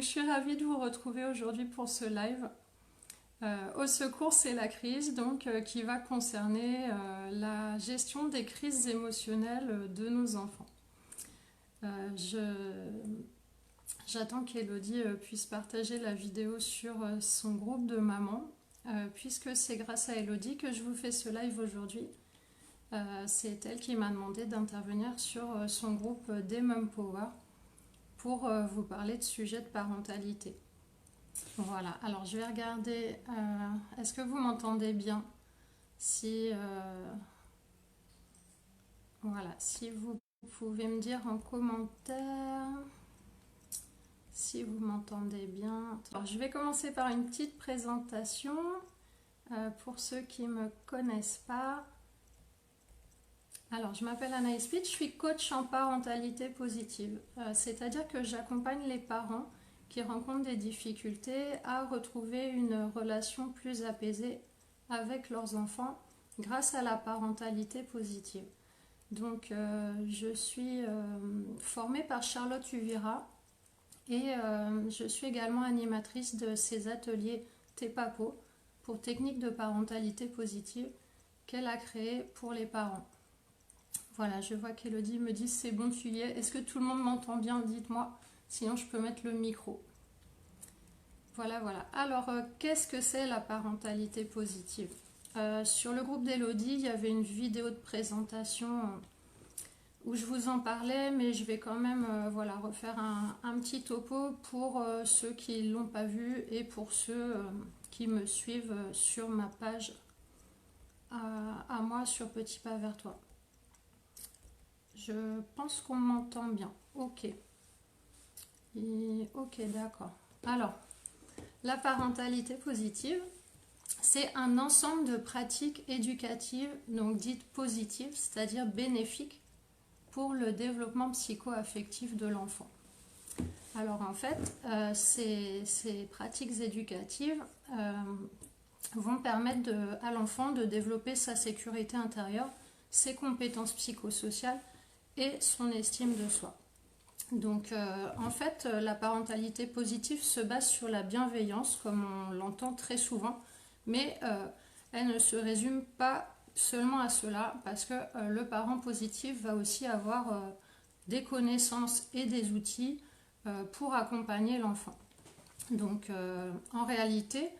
je suis ravie de vous retrouver aujourd'hui pour ce live. Au secours, c'est la crise, donc qui va concerner la gestion des crises émotionnelles de nos enfants. J'attends qu'Elodie puisse partager la vidéo sur son groupe de mamans, puisque c'est grâce à Elodie que je vous fais ce live aujourd'hui. C'est elle qui m'a demandé d'intervenir sur son groupe des Mom Power pour vous parler de sujets de parentalité. Voilà, alors je vais regarder, est-ce que vous m'entendez bien? Si, voilà, si vous pouvez me dire en commentaire si vous m'entendez bien. Alors, je vais commencer par une petite présentation pour ceux qui ne me connaissent pas. Alors, je m'appelle Anaïs Pitt, je suis coach en parentalité positive, c'est-à-dire que j'accompagne les parents qui rencontrent des difficultés à retrouver une relation plus apaisée avec leurs enfants grâce à la parentalité positive. Donc, je suis formée par Charlotte Uvira et je suis également animatrice de ces ateliers TEPAPO pour techniques de parentalité positive qu'elle a créés pour les parents. Voilà, je vois qu'Elodie me dit c'est bon, tu y es. Est-ce que tout le monde m'entend bien? Dites-moi, sinon je peux mettre le micro. Voilà, voilà. Alors, qu'est-ce que c'est la parentalité positive? Sur le groupe d'Elodie, il y avait une vidéo de présentation où je vous en parlais, mais je vais quand même voilà, refaire un petit topo pour ceux qui ne l'ont pas vu et pour ceux qui me suivent sur ma page à moi sur Petit Pas Vers Toi. Je pense qu'on m'entend bien. Ok. Ok, d'accord. Alors, la parentalité positive, c'est un ensemble de pratiques éducatives, donc dites positives, c'est-à-dire bénéfiques pour le développement psycho-affectif de l'enfant. Alors en fait, ces pratiques éducatives vont permettre à l'enfant de développer sa sécurité intérieure, ses compétences psychosociales et son estime de soi. Donc en fait, la parentalité positive se base sur la bienveillance, comme on l'entend très souvent, mais elle ne se résume pas seulement à cela, parce que le parent positif va aussi avoir des connaissances et des outils pour accompagner l'enfant. Donc en réalité,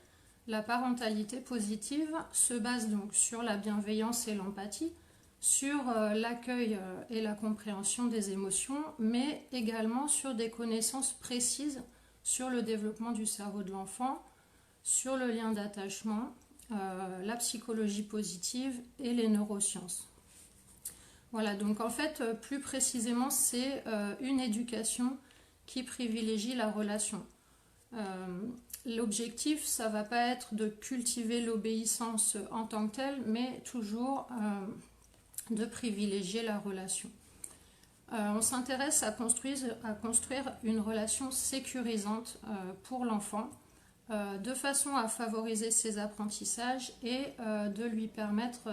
la parentalité positive se base donc sur la bienveillance et l'empathie, sur l'accueil et la compréhension des émotions, mais également sur des connaissances précises sur le développement du cerveau de l'enfant, sur le lien d'attachement, la psychologie positive et les neurosciences. Voilà, donc en fait, plus précisément, c'est une éducation qui privilégie la relation. L'objectif, ça ne va pas être de cultiver l'obéissance en tant que telle, mais toujours de privilégier la relation. On s'intéresse à construire une relation sécurisante pour l'enfant, de façon à favoriser ses apprentissages et de lui permettre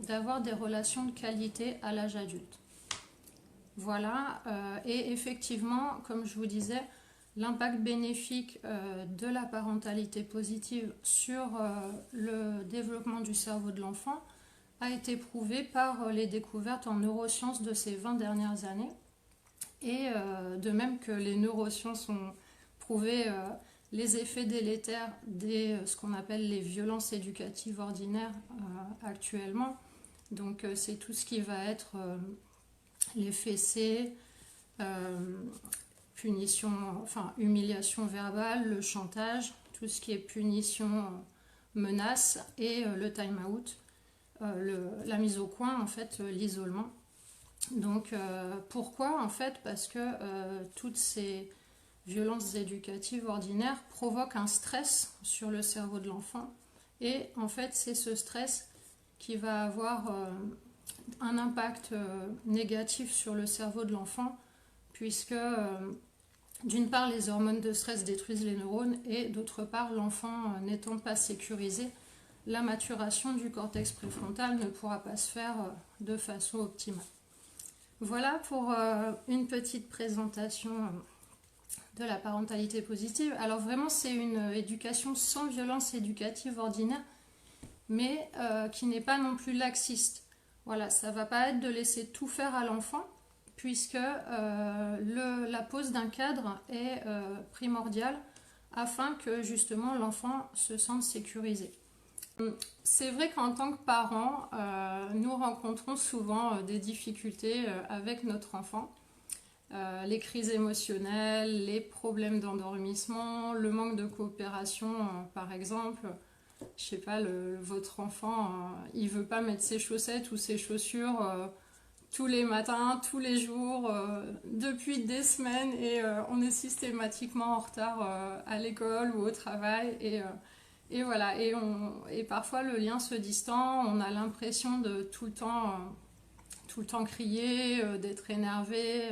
d'avoir des relations de qualité à l'âge adulte. Voilà, et effectivement, comme je vous disais, l'impact bénéfique de la parentalité positive sur le développement du cerveau de l'enfant a été prouvé par les découvertes en neurosciences de ces 20 dernières années. Et de même que les neurosciences ont prouvé les effets délétères de ce qu'on appelle les violences éducatives ordinaires actuellement. Donc c'est tout ce qui va être les fessées, punition, enfin humiliation verbale, le chantage, tout ce qui est punition, menace et le time-out. La mise au coin, en fait, l'isolement. Donc, pourquoi? En fait, parce que toutes ces violences éducatives ordinaires provoquent un stress sur le cerveau de l'enfant. Et en fait, c'est ce stress qui va avoir un impact négatif sur le cerveau de l'enfant, puisque d'une part, les hormones de stress détruisent les neurones et d'autre part, l'enfant n'étant pas sécurisé, la maturation du cortex préfrontal ne pourra pas se faire de façon optimale. Voilà pour une petite présentation de la parentalité positive. Alors vraiment, c'est une éducation sans violence éducative ordinaire, mais qui n'est pas non plus laxiste. Voilà, ça ne va pas être de laisser tout faire à l'enfant, puisque la pose d'un cadre est primordiale afin que justement l'enfant se sente sécurisé. C'est vrai qu'en tant que parents, nous rencontrons souvent des difficultés avec notre enfant. Les crises émotionnelles, les problèmes d'endormissement, le manque de coopération, par exemple. Je sais pas, votre enfant, il veut pas mettre ses chaussettes ou ses chaussures tous les matins, tous les jours, depuis des semaines, et on est systématiquement en retard à l'école ou au travail, et voilà, et parfois le lien se distend, on a l'impression de tout le temps crier, d'être énervé,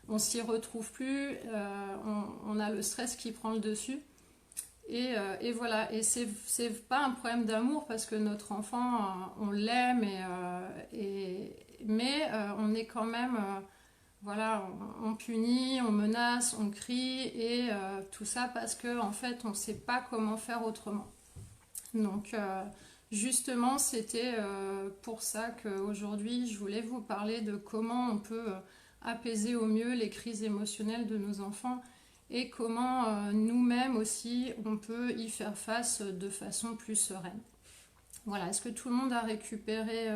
on s'y retrouve plus, on a le stress qui prend le dessus. Et voilà, et c'est pas un problème d'amour parce que notre enfant, on l'aime, mais on est quand même, voilà, on punit, on menace, on crie, et tout ça parce que en fait, on sait pas comment faire autrement. Donc, justement, c'était pour ça qu'aujourd'hui, je voulais vous parler de comment on peut apaiser au mieux les crises émotionnelles de nos enfants et comment nous-mêmes aussi, on peut y faire face de façon plus sereine. Voilà, est-ce que tout le monde a récupéré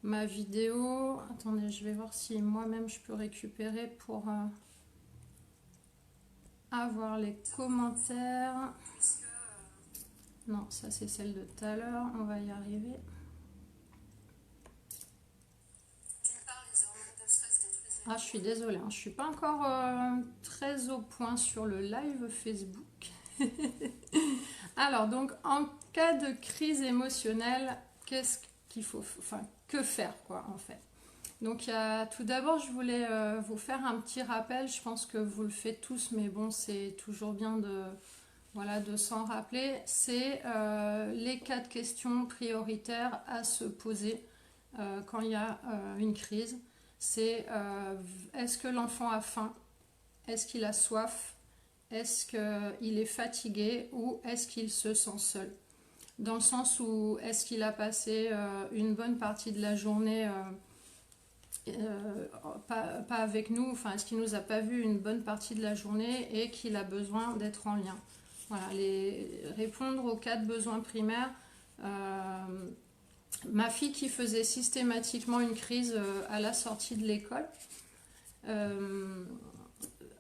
ma vidéo? Attendez, je vais voir si moi-même je peux récupérer pour avoir les commentaires. Non, ça c'est celle de tout à l'heure, on va y arriver. Ah, je suis désolée, hein, je suis pas encore très au point sur le live Facebook. Alors, donc, en cas de crise émotionnelle, qu'est-ce qu'il faut, enfin, que faire, quoi, en fait? Donc, tout d'abord, je voulais vous faire un petit rappel. Je pense que vous le faites tous, mais bon, c'est toujours bien de s'en rappeler. C'est les 4 questions prioritaires à se poser quand il y a une crise. C'est est-ce que l'enfant a faim? Est-ce qu'il a soif? Est-ce qu'il est fatigué ou est-ce qu'il se sent seul? Dans le sens où est-ce qu'il a passé une bonne partie de la journée pas avec nous, enfin est-ce qu'il nous a pas vu une bonne partie de la journée et qu'il a besoin d'être en lien? Voilà, répondre aux 4 besoins primaires. Ma fille qui faisait systématiquement une crise à la sortie de l'école,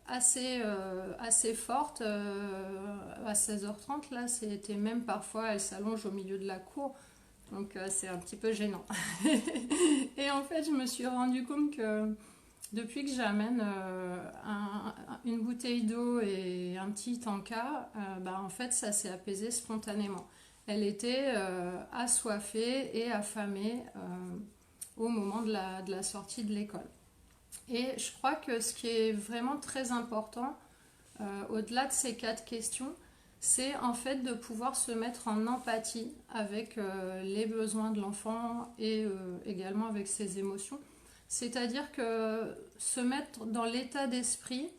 assez forte, à 16h30, là, c'était même parfois, elle s'allonge au milieu de la cour, donc c'est un petit peu gênant. Et en fait, je me suis rendu compte que depuis que j'amène une bouteille d'eau et un petit tanka, en fait, ça s'est apaisé spontanément. Elle était assoiffée et affamée au moment de la sortie de l'école. Et je crois que ce qui est vraiment très important, au-delà de ces 4 questions, c'est en fait de pouvoir se mettre en empathie avec les besoins de l'enfant et également avec ses émotions. C'est-à-dire que se mettre dans l'état d'esprit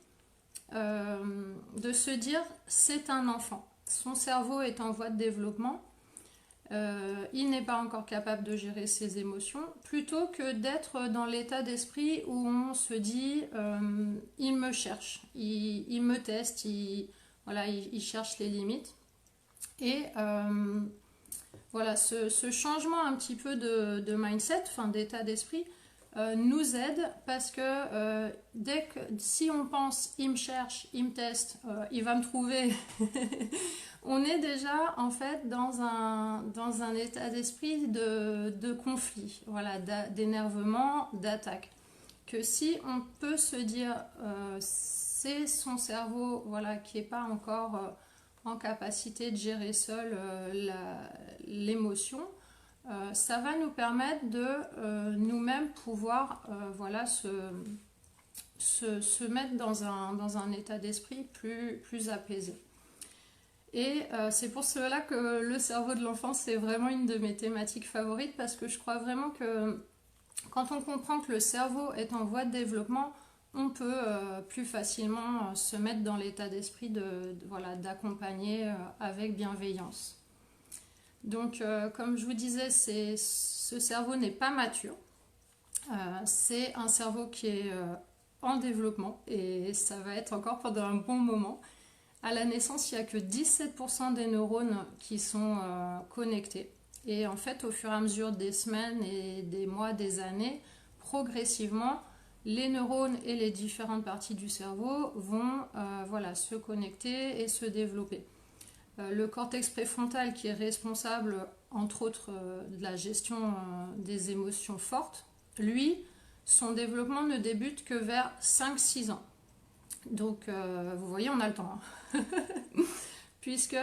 de se dire c'est un enfant. Son cerveau est en voie de développement. Il n'est pas encore capable de gérer ses émotions, plutôt que d'être dans l'état d'esprit où on se dit il me cherche, il me teste, il cherche les limites. Et voilà, ce changement un petit peu de mindset, enfin d'état d'esprit, nous aide parce que si on pense il me cherche, il me teste, il va me trouver, on est déjà en fait dans un état d'esprit de conflit, voilà, d'énervement, d'attaque. Que si on peut se dire c'est son cerveau, voilà, qui n'est pas encore en capacité de gérer seul l'émotion, ça va nous permettre de nous-mêmes pouvoir voilà, se mettre dans un état d'esprit plus apaisé. Et c'est pour cela que le cerveau de l'enfant, c'est vraiment une de mes thématiques favorites, parce que je crois vraiment que quand on comprend que le cerveau est en voie de développement, on peut plus facilement se mettre dans l'état d'esprit voilà, d'accompagner avec bienveillance. Donc, comme je vous disais, ce cerveau n'est pas mature. C'est un cerveau qui est en développement et ça va être encore pendant un bon moment. À la naissance, il n'y a que 17% des neurones qui sont connectés. Et en fait, au fur et à mesure des semaines et des mois, des années, progressivement, les neurones et les différentes parties du cerveau vont voilà, se connecter et se développer. Le cortex préfrontal qui est responsable, entre autres, de la gestion des émotions fortes, lui, son développement ne débute que vers 5-6 ans. Donc, vous voyez, on a le temps. Hein. Puisque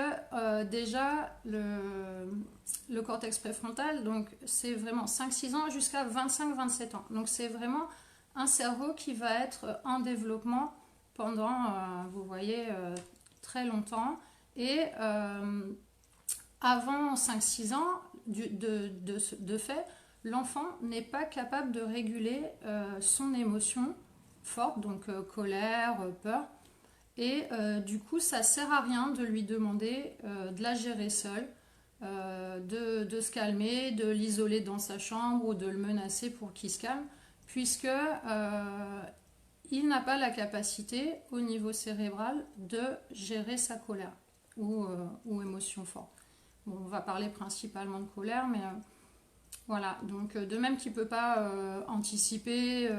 déjà, le cortex préfrontal, donc c'est vraiment 5-6 ans jusqu'à 25-27 ans. Donc, c'est vraiment un cerveau qui va être en développement pendant, vous voyez, très longtemps. Et avant 5-6 ans, de fait, l'enfant n'est pas capable de réguler son émotion forte, donc colère, peur. Et du coup, ça ne sert à rien de lui demander de la gérer seule, de se calmer, de l'isoler dans sa chambre ou de le menacer pour qu'il se calme, puisque il n'a pas la capacité au niveau cérébral de gérer sa colère ou émotion forte. Bon, on va parler principalement de colère, mais voilà. Donc, de même qu'il ne peut pas anticiper,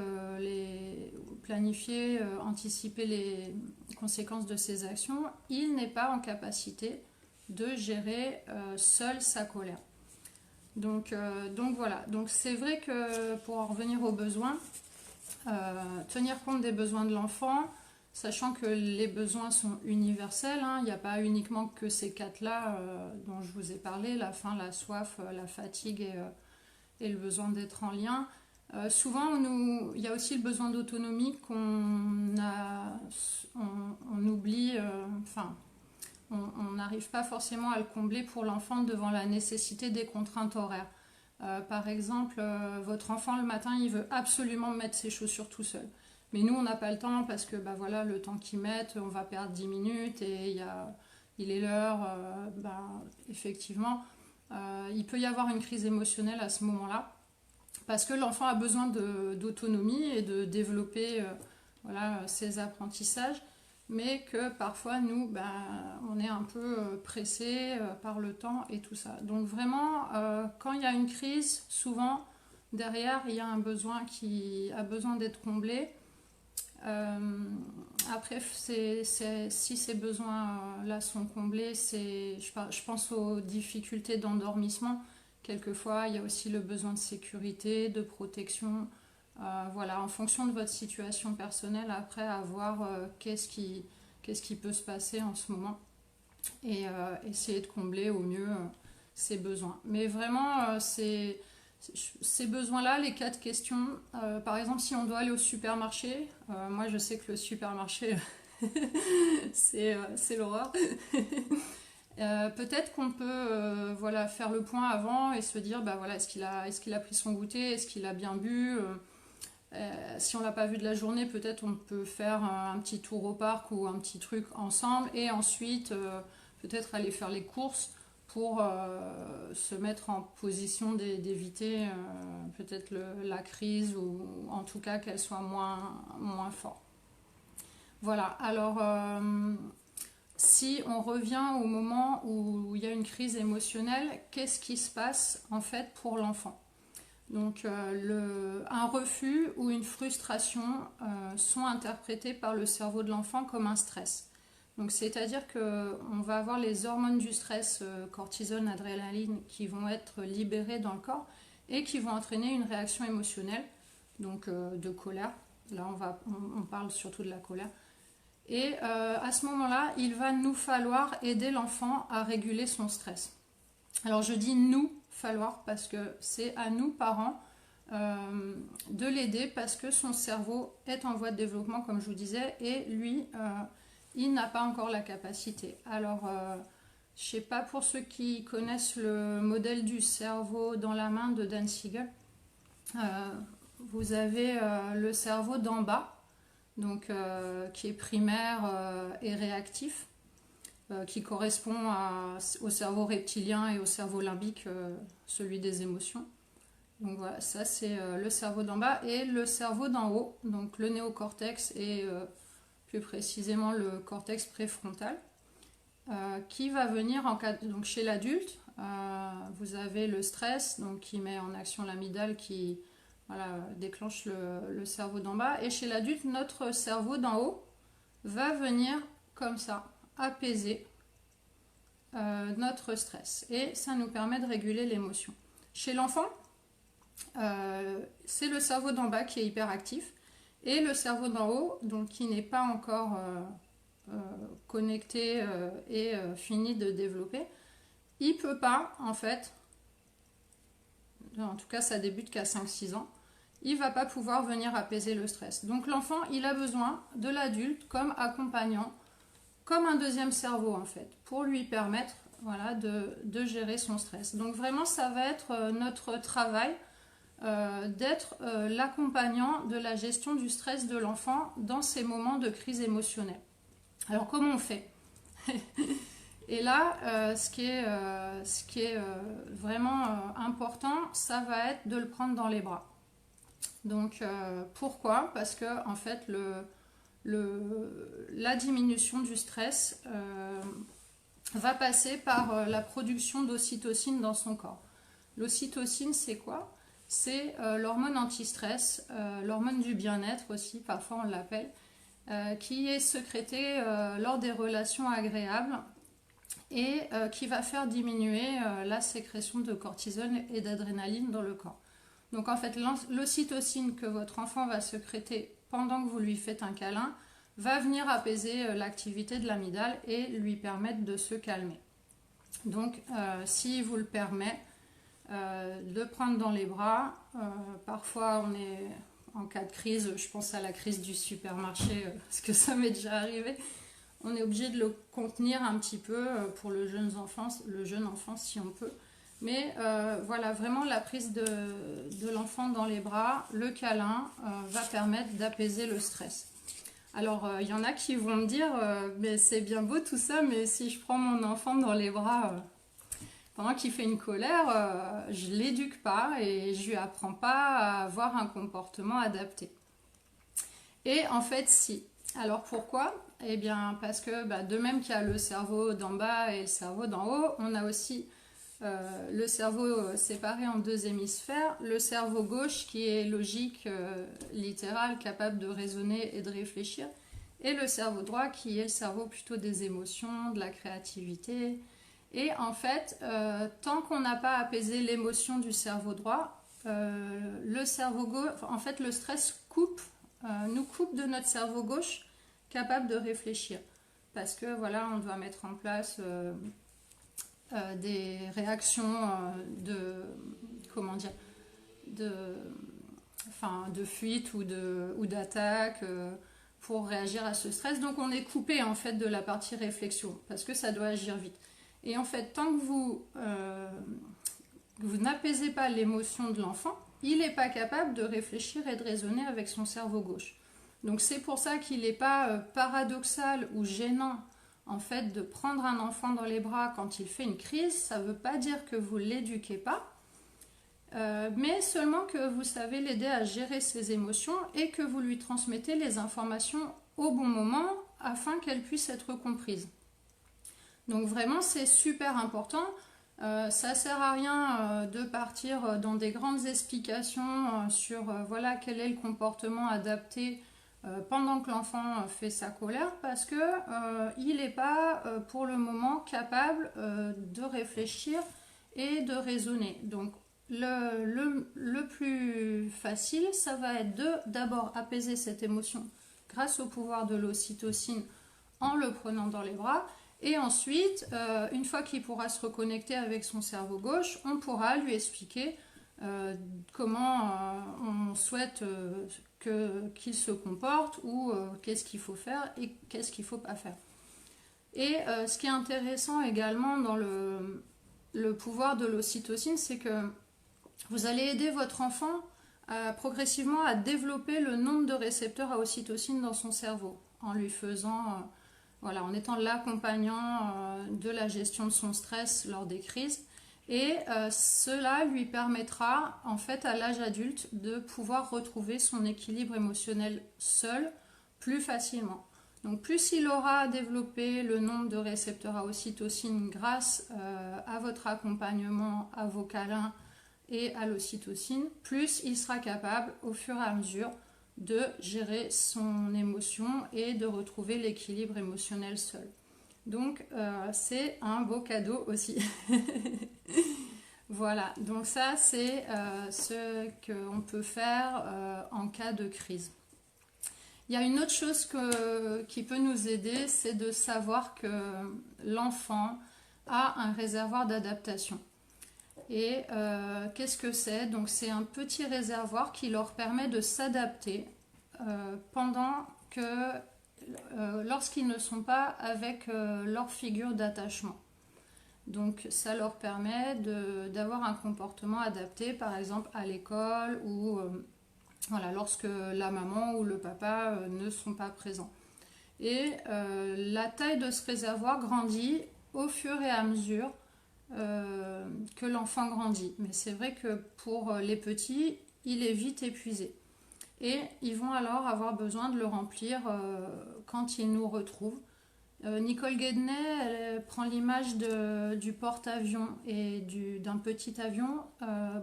planifier, anticiper les conséquences de ses actions, il n'est pas en capacité de gérer seul sa colère. Donc voilà. Donc, c'est vrai que pour en revenir aux besoins, tenir compte des besoins de l'enfant, sachant que les besoins sont universels, hein, il n'y a pas uniquement que ces quatre-là dont je vous ai parlé, la faim, la soif, la fatigue et le besoin d'être en lien. Souvent, il y a aussi le besoin d'autonomie qu'on oublie, on n'arrive pas forcément à le combler pour l'enfant devant la nécessité des contraintes horaires. Par exemple, votre enfant le matin, il veut absolument mettre ses chaussures tout seul. Mais nous, on n'a pas le temps parce que voilà, le temps qu'ils mettent, on va perdre 10 minutes et il est l'heure. Effectivement, il peut y avoir une crise émotionnelle à ce moment-là parce que l'enfant a besoin d'autonomie et de développer voilà, ses apprentissages, mais que parfois, nous, on est un peu pressé par le temps et tout ça. Donc vraiment, quand il y a une crise, souvent, derrière, il y a un besoin qui a besoin d'être comblé. Après, si ces besoins-là sont comblés, je pense aux difficultés d'endormissement. Quelquefois, il y a aussi le besoin de sécurité, de protection. Voilà, en fonction de votre situation personnelle, après, à voir qu'est-ce qui peut se passer en ce moment et essayer de combler au mieux ces besoins. Mais vraiment, ces besoins-là, les 4 questions, par exemple, si on doit aller au supermarché, moi je sais que le supermarché, c'est l'horreur. Peut-être qu'on peut voilà, faire le point avant et se dire voilà, est-ce qu'il a pris son goûter, est-ce qu'il a bien bu, si on l'a pas vu de la journée, peut-être on peut faire un petit tour au parc ou un petit truc ensemble et ensuite peut-être aller faire les courses pour se mettre en position d'éviter peut-être la crise ou en tout cas qu'elle soit moins forte. Voilà, alors si on revient au moment où il y a une crise émotionnelle, qu'est-ce qui se passe en fait pour l'enfant ? Donc un refus ou une frustration sont interprétés par le cerveau de l'enfant comme un stress. Donc c'est-à-dire qu'on va avoir les hormones du stress, cortisol, adrénaline, qui vont être libérées dans le corps et qui vont entraîner une réaction émotionnelle, donc de colère. Là on parle surtout de la colère. Et à ce moment-là, il va nous falloir aider l'enfant à réguler son stress. Alors je dis nous falloir parce que c'est à nous, parents, de l'aider parce que son cerveau est en voie de développement, comme je vous disais, et lui, il n'a pas encore la capacité. Alors, je ne sais pas, pour ceux qui connaissent le modèle du cerveau dans la main de Dan Siegel, vous avez le cerveau d'en bas. donc qui est primaire et réactif, qui correspond au cerveau reptilien et au cerveau limbique, celui des émotions. Donc voilà, ça c'est le cerveau d'en bas et le cerveau d'en haut, donc le néocortex et plus précisément le cortex préfrontal, qui va venir donc chez l'adulte. Vous avez le stress, donc qui met en action l'amygdale, qui déclenche le cerveau d'en bas. Et chez l'adulte, notre cerveau d'en haut va venir comme ça apaiser notre stress. Et ça nous permet de réguler l'émotion. Chez l'enfant, c'est le cerveau d'en bas qui est hyperactif. Et le cerveau d'en haut, donc qui n'est pas encore connecté et fini de développer, il peut pas, en fait, en tout cas ça débute qu'à 5-6 ans, il va pas pouvoir venir apaiser le stress. Donc l'enfant, il a besoin de l'adulte comme accompagnant, comme un deuxième cerveau en fait, pour lui permettre de gérer son stress. Donc vraiment ça va être notre travail d'être l'accompagnant de la gestion du stress de l'enfant dans ces moments de crise émotionnelle. Alors comment on fait? Et là, ce qui est vraiment important, ça va être de le prendre dans les bras. Donc pourquoi? Parce que en fait, la diminution du stress va passer par la production d'ocytocine dans son corps. L'ocytocine, c'est quoi? C'est l'hormone anti-stress, l'hormone du bien-être aussi, parfois on l'appelle, qui est sécrétée lors des relations agréables et qui va faire diminuer la sécrétion de cortisol et d'adrénaline dans le corps. Donc en fait, l'ocytocine que votre enfant va sécréter pendant que vous lui faites un câlin va venir apaiser l'activité de l'amygdale et lui permettre de se calmer. Donc si vous le permet, de prendre dans les bras, parfois on est en cas de crise, je pense à la crise du supermarché, parce que ça m'est déjà arrivé, on est obligé de le contenir un petit peu pour le jeune enfant si on peut. Mais voilà, vraiment la prise de l'enfant dans les bras, le câlin, va permettre d'apaiser le stress. Alors, il y en a qui vont me dire, mais c'est bien beau tout ça, mais si je prends mon enfant dans les bras pendant qu'il fait une colère, je ne l'éduque pas et je ne lui apprends pas à avoir un comportement adapté. Et en fait, si. Alors pourquoi? Eh bien parce que de même qu'il y a le cerveau d'en bas et le cerveau d'en haut, on a aussi le cerveau séparé en deux hémisphères. Le cerveau gauche qui est logique, littéral, capable de raisonner et de réfléchir. Et le cerveau droit qui est le cerveau plutôt des émotions, de la créativité. Et en fait, tant qu'on n'a pas apaisé l'émotion du cerveau droit, le cerveau gauche, en fait le stress nous coupe de notre cerveau gauche capable de réfléchir. Parce que voilà, on doit mettre en place des réactions de fuite ou d'attaque pour réagir à ce stress. Donc on est coupé en fait de la partie réflexion parce que ça doit agir vite. Et en fait, tant que vous n'apaisez pas l'émotion de l'enfant, il n'est pas capable de réfléchir et de raisonner avec son cerveau gauche. Donc c'est pour ça qu'il n'est pas paradoxal ou gênant en fait de prendre un enfant dans les bras quand il fait une crise. Ça ne veut pas dire que vous ne l'éduquez pas, mais seulement que vous savez l'aider à gérer ses émotions et que vous lui transmettez les informations au bon moment afin qu'elles puissent être comprises. Donc vraiment c'est super important. Ça sert à rien de partir dans des grandes explications sur voilà quel est le comportement adapté pendant que l'enfant fait sa colère parce que il n'est pas pour le moment capable de réfléchir et de raisonner. Donc le plus facile, ça va être d'abord apaiser cette émotion grâce au pouvoir de l'ocytocine en le prenant dans les bras. Et ensuite, une fois qu'il pourra se reconnecter avec son cerveau gauche, on pourra lui expliquer comment on souhaite qu'il se comporte ou qu'est-ce qu'il faut faire et qu'est-ce qu'il ne faut pas faire. Et ce qui est intéressant également dans le pouvoir de l'ocytocine, c'est que vous allez aider votre enfant progressivement à développer le nombre de récepteurs à ocytocine dans son cerveau, en lui faisant, voilà, en étant l'accompagnant de la gestion de son stress lors des crises. Et cela lui permettra, en fait, à l'âge adulte, de pouvoir retrouver son équilibre émotionnel seul plus facilement. Donc plus il aura développé le nombre de récepteurs à ocytocine grâce à votre accompagnement, à vos câlins et à l'ocytocine, plus il sera capable au fur et à mesure de gérer son émotion et de retrouver l'équilibre émotionnel seul. Donc c'est un beau cadeau aussi. Voilà, donc ça c'est ce qu'on peut faire en cas de crise. Il y a une autre chose qui peut nous aider, c'est de savoir que l'enfant a un réservoir d'adaptation. Et qu'est-ce que c'est? Donc c'est un petit réservoir qui leur permet de s'adapter lorsqu'ils ne sont pas avec leur figure d'attachement. Donc ça leur permet d'avoir un comportement adapté, par exemple à l'école ou voilà, lorsque la maman ou le papa ne sont pas présents. Et la taille de ce réservoir grandit au fur et à mesure que l'enfant grandit. Mais c'est vrai que pour les petits, il est vite épuisé. Et ils vont alors avoir besoin de le remplir quand ils nous retrouvent. Nicole Guédenet, elle prend l'image du porte-avions et d'un petit avion.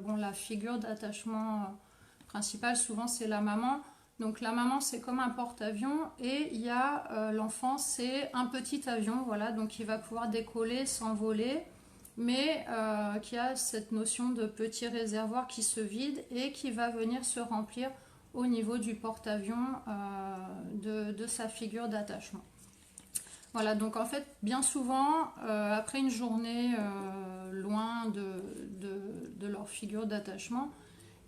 Bon, la figure d'attachement principale, souvent, c'est la maman. Donc la maman, c'est comme un porte-avions et il y a l'enfant, c'est un petit avion. Voilà, donc il va pouvoir décoller, s'envoler, mais qui a cette notion de petit réservoir qui se vide et qui va venir se remplir au niveau du porte-avions de sa figure d'attachement. Voilà, donc en fait, bien souvent, après une journée loin de leur figure d'attachement,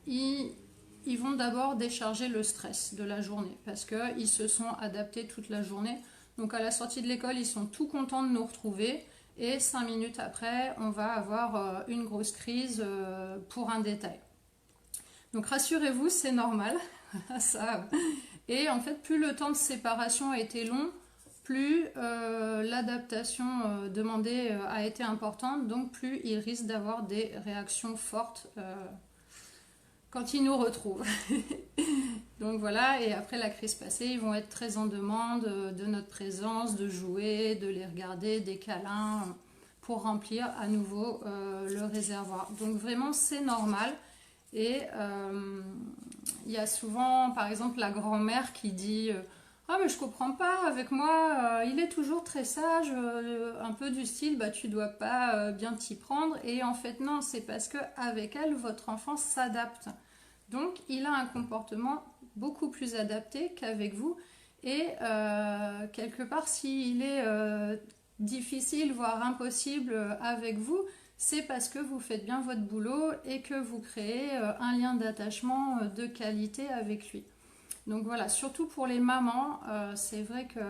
ils vont d'abord décharger le stress de la journée parce qu'ils se sont adaptés toute la journée. Donc à la sortie de l'école, ils sont tout contents de nous retrouver et 5 minutes après, on va avoir une grosse crise pour un détail. Donc rassurez-vous, c'est normal. Ça. Et en fait, plus le temps de séparation a été long, plus l'adaptation demandée a été importante, donc plus ils risquent d'avoir des réactions fortes quand ils nous retrouvent. Donc voilà, et après la crise passée, ils vont être très en demande de notre présence, de jouer, de les regarder, des câlins, pour remplir à nouveau le réservoir. Donc vraiment, c'est normal. Et il y a souvent, par exemple, la grand-mère qui dit ah mais je comprends pas, avec moi il est toujours très sage, un peu du style bah tu dois pas bien t'y prendre. Et en fait non, c'est parce que avec elle votre enfant s'adapte, donc il a un comportement beaucoup plus adapté qu'avec vous. Et quelque part, s'il est difficile voire impossible avec vous, c'est parce que vous faites bien votre boulot et que vous créez un lien d'attachement de qualité avec lui. Donc voilà, surtout pour les mamans, c'est vrai que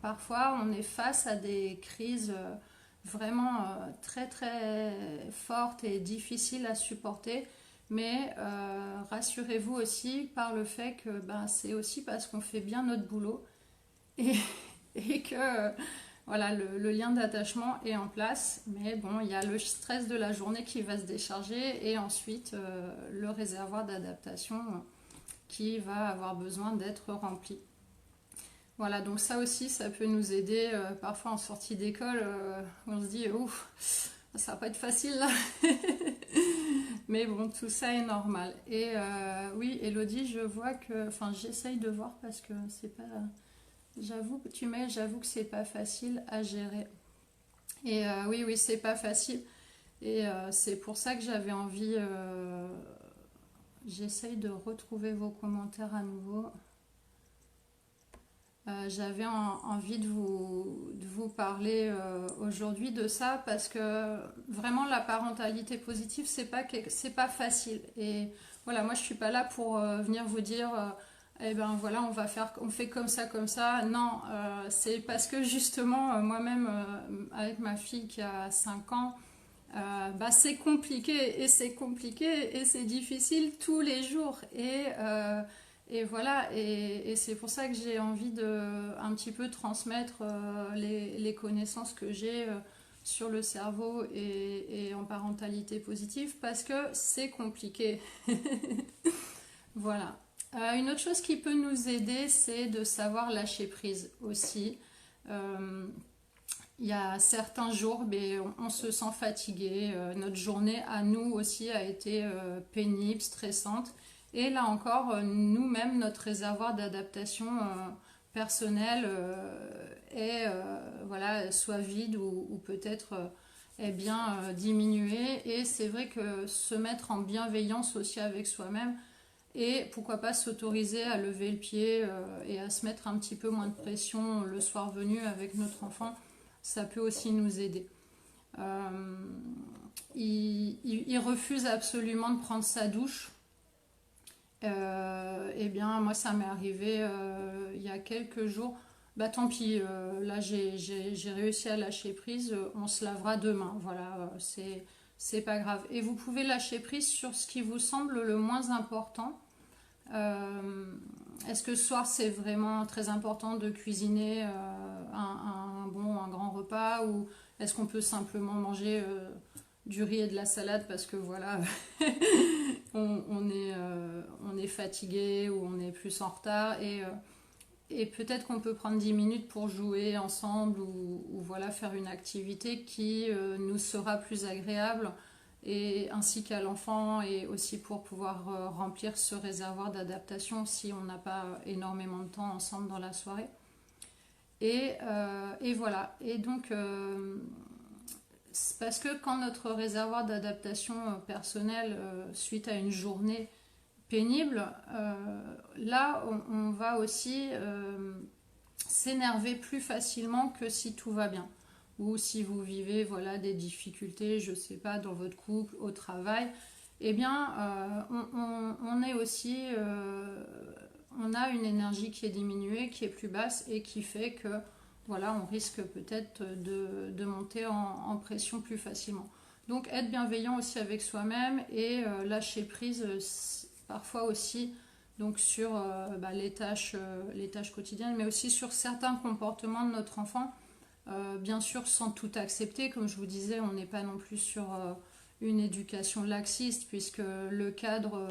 parfois on est face à des crises vraiment très très fortes et difficiles à supporter. Mais rassurez-vous aussi par le fait que c'est aussi parce qu'on fait bien notre boulot et, et que voilà, le lien d'attachement est en place. Mais bon, il y a le stress de la journée qui va se décharger et ensuite le réservoir d'adaptation qui va avoir besoin d'être rempli. Voilà, donc ça aussi, ça peut nous aider parfois en sortie d'école. On se dit, ouf, ça va pas être facile là. Mais bon, tout ça est normal. Et oui, Elodie, je vois que, enfin, j'essaye de voir parce que c'est pas, j'avoue que c'est pas facile à gérer. Et oui, c'est pas facile. Et c'est pour ça que j'avais envie. J'essaye de retrouver vos commentaires à nouveau. J'avais envie de vous parler aujourd'hui de ça parce que vraiment la parentalité positive c'est pas facile. Et voilà, moi je suis pas là pour venir vous dire eh ben voilà on fait comme ça. Non, c'est parce que justement moi-même avec ma fille qui a 5 ans, bah, c'est compliqué et c'est difficile tous les jours et voilà et c'est pour ça que j'ai envie de un petit peu transmettre les connaissances que j'ai sur le cerveau et en parentalité positive parce que c'est compliqué. Voilà. Une autre chose qui peut nous aider, c'est de savoir lâcher prise aussi. Euh, il y a certains jours, mais on se sent fatigué. Notre journée à nous aussi a été pénible, stressante. Et là encore, nous-mêmes, notre réservoir d'adaptation personnelle est voilà, soit vide ou peut-être est bien diminué. Et c'est vrai que se mettre en bienveillance aussi avec soi-même et pourquoi pas s'autoriser à lever le pied et à se mettre un petit peu moins de pression le soir venu avec notre enfant, ça peut aussi nous aider. Euh, il refuse absolument de prendre sa douche. Eh bien, moi, ça m'est arrivé il y a quelques jours. Bah tant pis, là j'ai réussi à lâcher prise, on se lavera demain. Voilà, c'est pas grave. Et vous pouvez lâcher prise sur ce qui vous semble le moins important. Euh, Est-ce que ce soir c'est vraiment très important de cuisiner un grand repas ou est-ce qu'on peut simplement manger du riz et de la salade parce que voilà on est fatigué ou on est plus en retard et peut-être qu'on peut prendre 10 minutes pour jouer ensemble ou voilà faire une activité qui nous sera plus agréable et ainsi qu'à l'enfant et aussi pour pouvoir remplir ce réservoir d'adaptation si on n'a pas énormément de temps ensemble dans la soirée. Et voilà. Et donc, parce que quand notre réservoir d'adaptation personnelle suite à une journée pénible, là on va aussi s'énerver plus facilement que si tout va bien ou si vous vivez voilà des difficultés, je sais pas, dans votre couple, au travail, eh bien on est aussi on a une énergie qui est diminuée, qui est plus basse et qui fait que voilà, on risque peut-être de monter en pression plus facilement. Donc être bienveillant aussi avec soi-même et lâcher prise parfois aussi donc sur bah, les tâches quotidiennes, mais aussi sur certains comportements de notre enfant. Bien sûr, sans tout accepter, comme je vous disais, on n'est pas non plus sur une éducation laxiste, puisque le cadre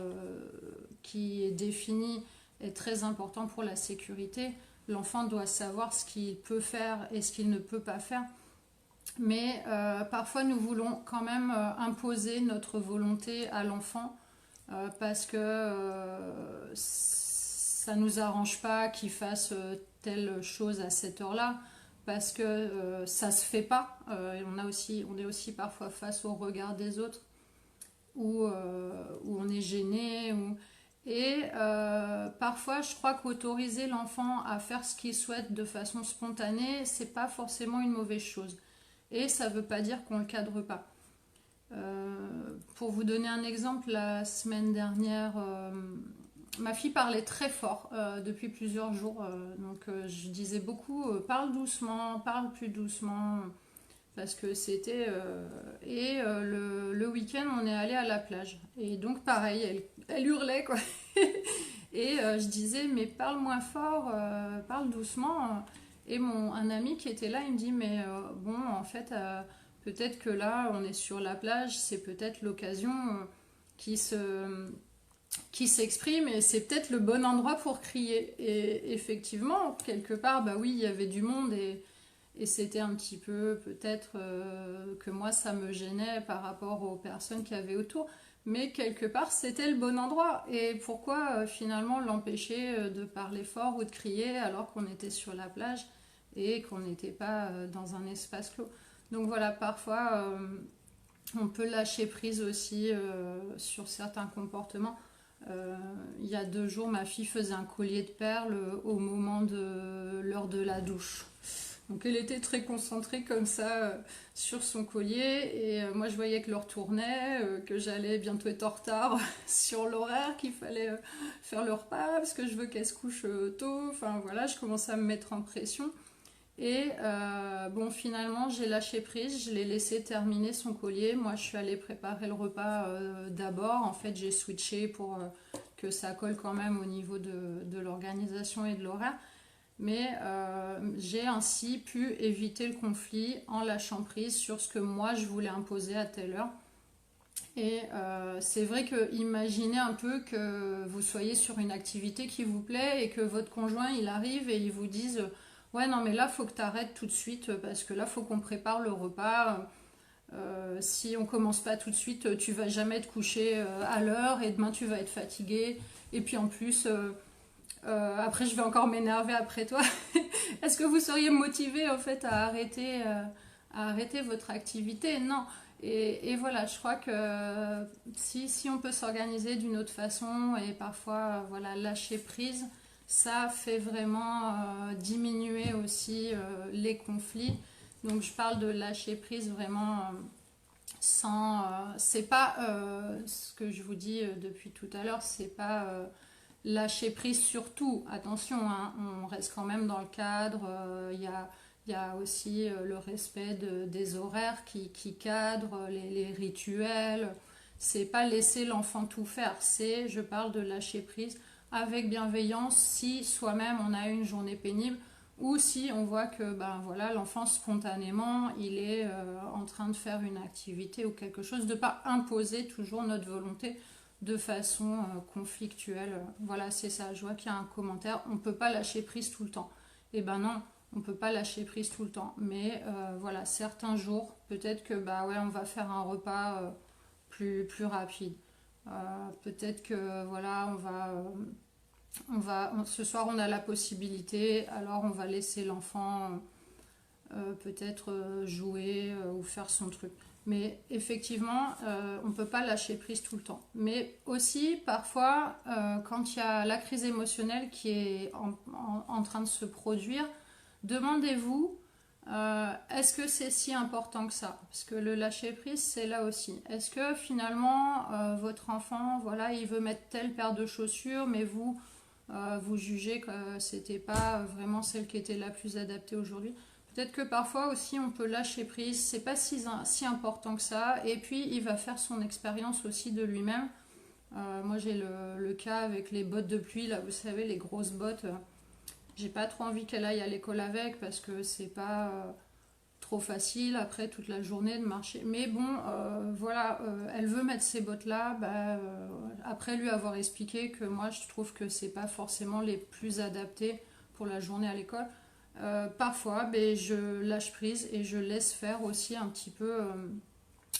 qui est défini est très important pour la sécurité. L'enfant doit savoir ce qu'il peut faire et ce qu'il ne peut pas faire. Mais parfois, nous voulons quand même imposer notre volonté à l'enfant parce que ça ne nous arrange pas qu'il fasse telle chose à cette heure-là, parce que ça se fait pas. On est aussi parfois face au regard des autres, où on est gêné. Et parfois, je crois qu'autoriser l'enfant à faire ce qu'il souhaite de façon spontanée, c'est pas forcément une mauvaise chose. Et ça veut pas dire qu'on le cadre pas. Pour vous donner un exemple, la semaine dernière, ma fille parlait très fort depuis plusieurs jours. Donc je disais beaucoup, parle doucement, parle plus doucement. Parce que c'était... le week-end, on est allé à la plage. Et donc pareil, elle hurlait quoi. Et je disais, mais parle moins fort, parle doucement. Et un ami qui était là, il me dit, mais bon, en fait, peut-être que là, on est sur la plage, c'est peut-être l'occasion qui se qui s'exprime et c'est peut-être le bon endroit pour crier. Et effectivement, quelque part, bah oui, il y avait du monde et c'était un petit peu peut-être que moi ça me gênait par rapport aux personnes qui avaient autour. Mais quelque part, c'était le bon endroit. Et pourquoi finalement l'empêcher de parler fort ou de crier alors qu'on était sur la plage et qu'on n'était pas dans un espace clos. Donc voilà, parfois on peut lâcher prise aussi sur certains comportements. Il y a 2 jours, ma fille faisait un collier de perles au moment de l'heure de la douche. Donc elle était très concentrée comme ça sur son collier et moi je voyais que l'heure tournait, que j'allais bientôt être en retard sur l'horaire, qu'il fallait faire le repas parce que je veux qu'elle se couche tôt. Enfin voilà, je commençais à me mettre en pression Et bon, finalement, j'ai lâché prise, je l'ai laissé terminer son collier. Moi, je suis allée préparer le repas d'abord. En fait, j'ai switché pour que ça colle quand même au niveau de l'organisation et de l'horaire. Mais j'ai ainsi pu éviter le conflit en lâchant prise sur ce que moi, je voulais imposer à telle heure. Et c'est vrai que imaginez un peu que vous soyez sur une activité qui vous plaît et que votre conjoint il arrive et il vous dise ouais non mais là faut que tu arrêtes tout de suite parce que là faut qu'on prépare le repas. Si on commence pas tout de suite tu vas jamais te coucher à l'heure et demain tu vas être fatigué et puis en plus après je vais encore m'énerver après toi. Est-ce que vous seriez motivé en fait à arrêter votre activité? Non. Et voilà, je crois que si on peut s'organiser d'une autre façon et parfois voilà, lâcher prise, ça fait vraiment diminuer aussi les conflits. Donc je parle de lâcher prise vraiment sans... c'est pas ce que je vous dis depuis tout à l'heure, c'est pas lâcher prise sur tout. Attention, hein, on reste quand même dans le cadre. Il y a aussi le respect des horaires qui cadrent, les rituels. C'est pas laisser l'enfant tout faire. C'est, je parle de lâcher prise avec bienveillance si soi-même on a une journée pénible ou si on voit que ben voilà l'enfant spontanément il est en train de faire une activité ou quelque chose, de pas imposer toujours notre volonté de façon conflictuelle. Voilà, c'est ça. Je vois qu'il y a un commentaire. On ne peut pas lâcher prise tout le temps. Eh ben non, on ne peut pas lâcher prise tout le temps. Mais voilà, certains jours, peut-être que bah ouais, on va faire un repas plus rapide. Peut-être que voilà, ce soir on a la possibilité, alors on va laisser l'enfant peut-être jouer ou faire son truc. Mais effectivement, on ne peut pas lâcher prise tout le temps. Mais aussi, parfois, quand il y a la crise émotionnelle qui est en train de se produire, demandez-vous, est-ce que c'est si important que ça? Parce que le lâcher prise, c'est là aussi. Est-ce que finalement, votre enfant, voilà, il veut mettre telle paire de chaussures, mais vous jugez que c'était pas vraiment celle qui était la plus adaptée aujourd'hui? Peut-être que parfois aussi on peut lâcher prise, c'est pas si important que ça, et puis il va faire son expérience aussi de lui-même. Moi j'ai le cas avec les bottes de pluie, là vous savez, les grosses bottes. J'ai pas trop envie qu'elle aille à l'école avec parce que c'est pas trop facile après toute la journée de marcher. Mais bon, voilà, elle veut mettre ces bottes-là, bah, après lui avoir expliqué que moi je trouve que c'est pas forcément les plus adaptées pour la journée à l'école. Parfois, ben, je lâche prise et je laisse faire aussi un petit peu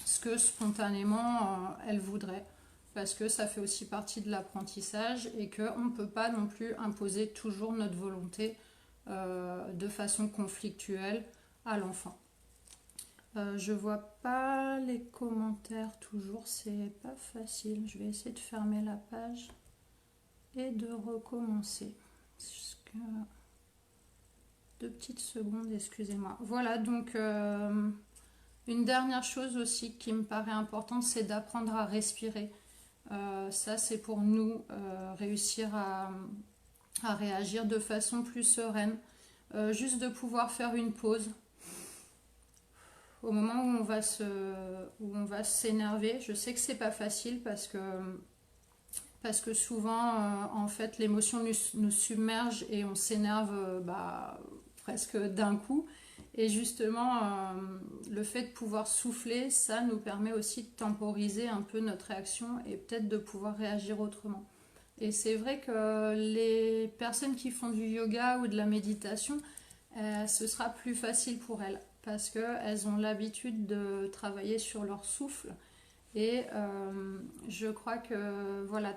ce que spontanément elle voudrait. Parce que ça fait aussi partie de l'apprentissage et qu'on ne peut pas non plus imposer toujours notre volonté de façon conflictuelle à l'enfant. Je vois pas les commentaires toujours, c'est pas facile. Je vais essayer de fermer la page et de recommencer. Deux petites secondes, excusez-moi. Voilà, donc une dernière chose aussi qui me paraît importante, c'est d'apprendre à respirer. Ça, c'est pour nous réussir à réagir de façon plus sereine. Juste de pouvoir faire une pause au moment où on va s'énerver. Je sais que c'est pas facile parce que souvent, en fait, l'émotion nous submerge et on s'énerve bah, presque d'un coup. Et justement, le fait de pouvoir souffler, ça nous permet aussi de temporiser un peu notre réaction et peut-être de pouvoir réagir autrement. Et c'est vrai que les personnes qui font du yoga ou de la méditation, ce sera plus facile pour elles parce qu'elles ont l'habitude de travailler sur leur souffle. Et je crois que voilà,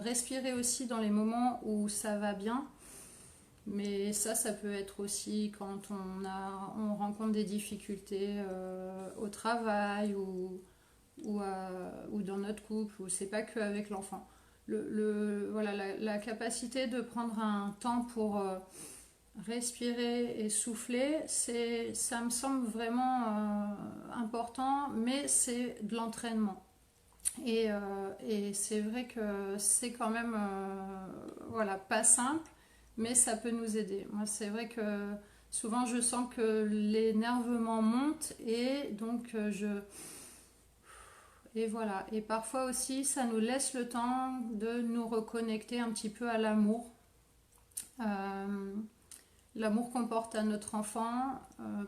respirer aussi dans les moments où ça va bien, mais ça peut être aussi quand on rencontre des difficultés au travail ou dans notre couple, ou c'est pas que avec l'enfant. Voilà, la capacité de prendre un temps pour respirer et souffler, ça me semble vraiment important, mais c'est de l'entraînement. Et c'est vrai que c'est quand même voilà, pas simple, mais ça peut nous aider. Moi, c'est vrai que souvent je sens que l'énervement monte et donc et voilà. Et parfois aussi, ça nous laisse le temps de nous reconnecter un petit peu à l'amour. Euh, L'amour qu'on porte à notre enfant,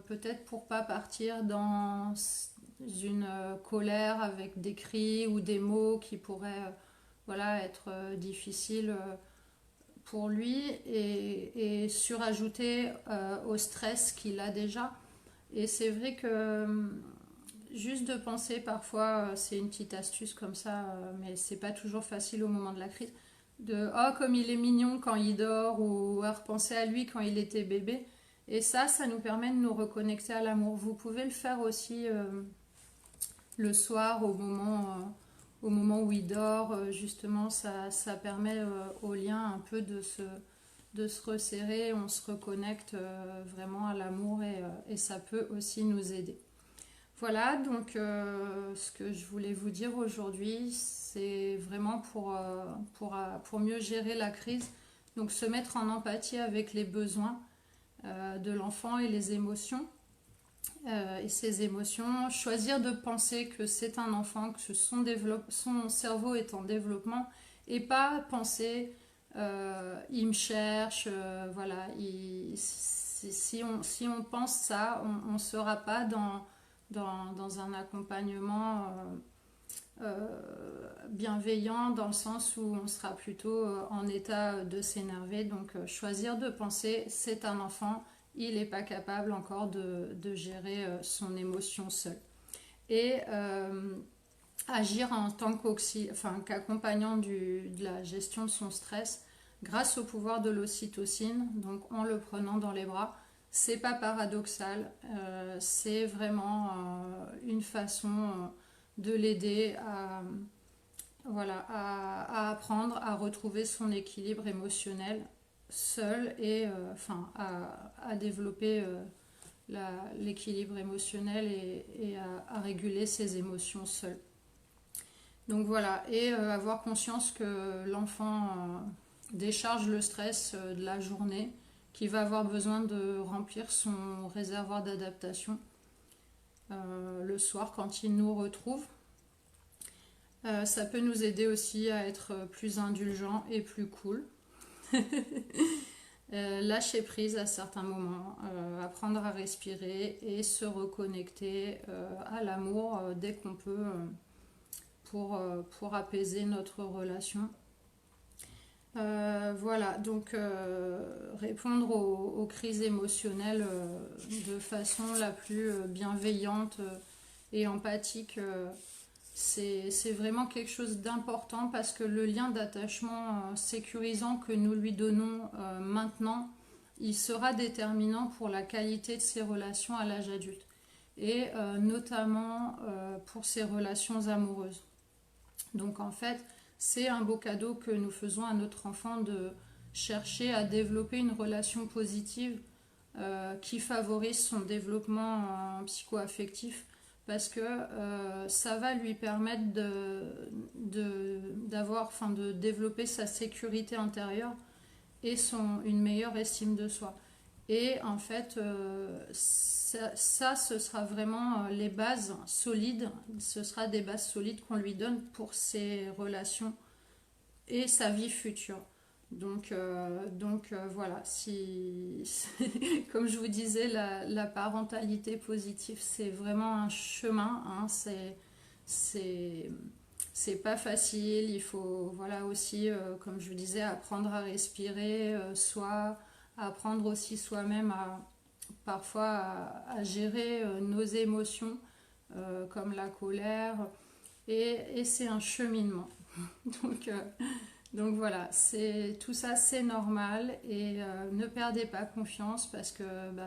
peut-être pour pas partir dans une colère avec des cris ou des mots qui pourraient voilà, être difficiles pour lui et surajouter au stress qu'il a déjà. Et c'est vrai que juste de penser parfois, c'est une petite astuce comme ça, mais c'est pas toujours facile au moment de la crise, de oh comme il est mignon quand il dort ou à repenser à lui quand il était bébé. Et ça nous permet de nous reconnecter à l'amour. Vous pouvez le faire aussi le soir au moment où il dort. Justement, ça permet au lien un peu de se resserrer. On se reconnecte vraiment à l'amour et ça peut aussi nous aider. Voilà, donc ce que je voulais vous dire aujourd'hui, c'est vraiment pour mieux gérer la crise. Donc se mettre en empathie avec les besoins de l'enfant et les émotions. Et ses émotions, choisir de penser que c'est un enfant, que son cerveau est en développement, et pas penser il me cherche, voilà, si on pense ça, on ne sera pas dans un accompagnement bienveillant dans le sens où on sera plutôt en état de s'énerver. Donc choisir de penser c'est un enfant, il n'est pas capable encore de gérer son émotion seul. Et agir en tant qu'accompagnant de la gestion de son stress grâce au pouvoir de l'ocytocine, donc en le prenant dans les bras. C'est pas paradoxal, c'est vraiment une façon de l'aider voilà, à apprendre à retrouver son équilibre émotionnel seul et à développer l'équilibre émotionnel et à réguler ses émotions seul. Donc voilà, et avoir conscience que l'enfant décharge le stress de la journée, qu'il va avoir besoin de remplir son réservoir d'adaptation le soir quand il nous retrouve. Ça peut nous aider aussi à être plus indulgent et plus cool. Lâcher prise à certains moments, apprendre à respirer et se reconnecter à l'amour dès qu'on peut pour apaiser notre relation. Voilà, donc répondre aux crises émotionnelles de façon la plus bienveillante et empathique, c'est vraiment quelque chose d'important parce que le lien d'attachement sécurisant que nous lui donnons maintenant, il sera déterminant pour la qualité de ses relations à l'âge adulte et notamment pour ses relations amoureuses. Donc en fait, c'est un beau cadeau que nous faisons à notre enfant de chercher à développer une relation positive qui favorise son développement psycho-affectif parce que ça va lui permettre de développer sa sécurité intérieure et une meilleure estime de soi. Et en fait, ce sera vraiment les bases solides, ce sera des bases solides qu'on lui donne pour ses relations et sa vie future. Donc voilà, comme je vous disais, la parentalité positive, c'est vraiment un chemin, hein, c'est pas facile, il faut voilà aussi, comme je vous disais, apprendre à respirer, soit apprendre aussi soi-même parfois à gérer nos émotions, comme la colère, et c'est un cheminement. Donc, donc voilà, tout ça c'est normal et ne perdez pas confiance parce que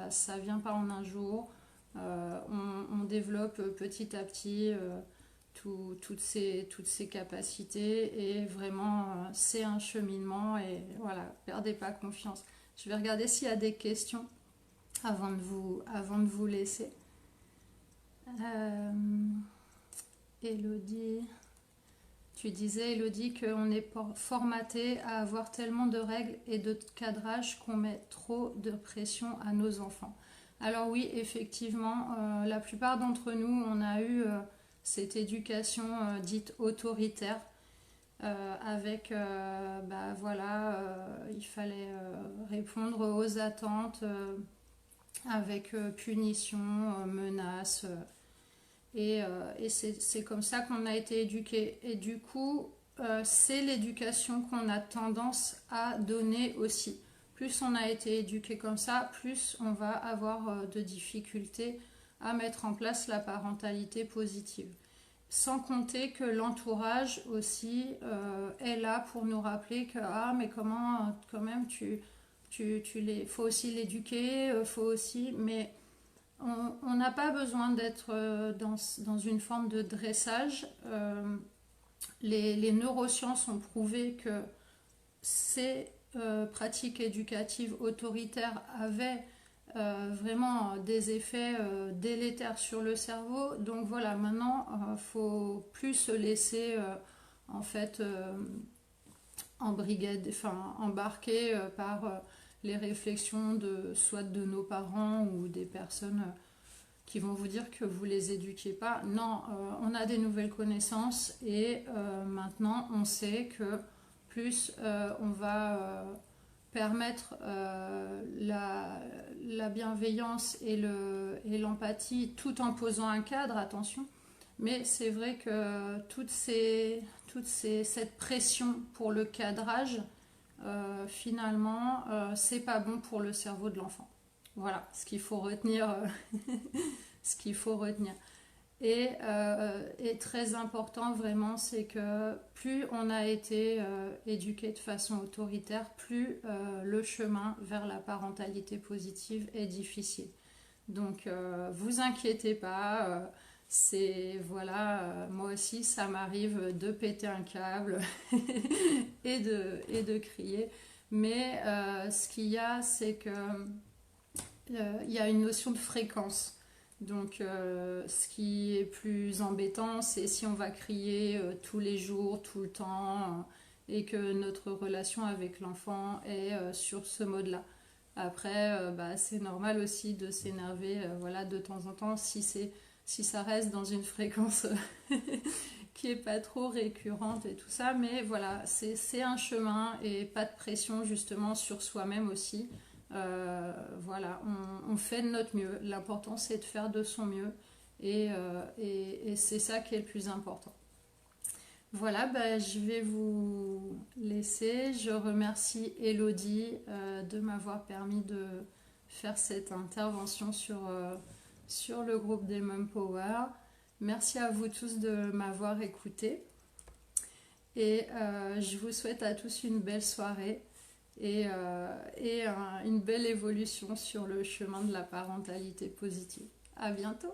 ça vient pas en un jour. On développe petit à petit toutes ces capacités et vraiment c'est un cheminement et voilà, perdez pas confiance. Je vais regarder s'il y a des questions avant de vous laisser. Elodie, Tu disais, Elodie, qu'on est formaté à avoir tellement de règles et de cadrage qu'on met trop de pression à nos enfants. Alors oui, effectivement, la plupart d'entre nous, on a eu cette éducation dite autoritaire, avec, voilà, il fallait répondre aux attentes avec punition, menaces. Et c'est comme ça qu'on a été éduqué. Et du coup, c'est l'éducation qu'on a tendance à donner aussi. Plus on a été éduqué comme ça, plus on va avoir de difficultés à mettre en place la parentalité positive. Sans compter que l'entourage aussi est là pour nous rappeler que ah mais comment quand même faut aussi l'éduquer, faut aussi, mais on n'a pas besoin d'être dans une forme de dressage. Les neurosciences ont prouvé que ces pratiques éducatives autoritaires avaient vraiment des effets délétères sur le cerveau. Donc voilà, maintenant, il ne faut plus se laisser en fait embarquer par les réflexions soit de nos parents ou des personnes qui vont vous dire que vous les éduquez pas. Non, on a des nouvelles connaissances et maintenant on sait que plus on va permettre la bienveillance et l'empathie tout en posant un cadre, attention. Mais c'est vrai que cette pression pour le cadrage, finalement, c'est pas bon pour le cerveau de l'enfant. Voilà ce qu'il faut retenir. Ce qu'il faut retenir. Et très important vraiment, c'est que plus on a été éduqué de façon autoritaire, plus le chemin vers la parentalité positive est difficile. Donc vous inquiétez pas, c'est voilà, moi aussi ça m'arrive de péter un câble et de crier. Mais ce qu'il y a, c'est que il y a une notion de fréquence. Donc ce qui est plus embêtant, c'est si on va crier tous les jours, tout le temps, et que notre relation avec l'enfant est sur ce mode-là. Après, c'est normal aussi de s'énerver voilà, de temps en temps si ça reste dans une fréquence qui est pas trop récurrente et tout ça. Mais voilà, c'est un chemin et pas de pression justement sur soi-même aussi. Voilà, on fait de notre mieux. L'important c'est de faire de son mieux et c'est ça qui est le plus important. Voilà, je vais vous laisser. Je remercie Elodie de m'avoir permis de faire cette intervention sur le groupe des Mom Power. Merci à vous tous de m'avoir écouté et je vous souhaite à tous une belle soirée. Et une belle évolution sur le chemin de la parentalité positive. À bientôt!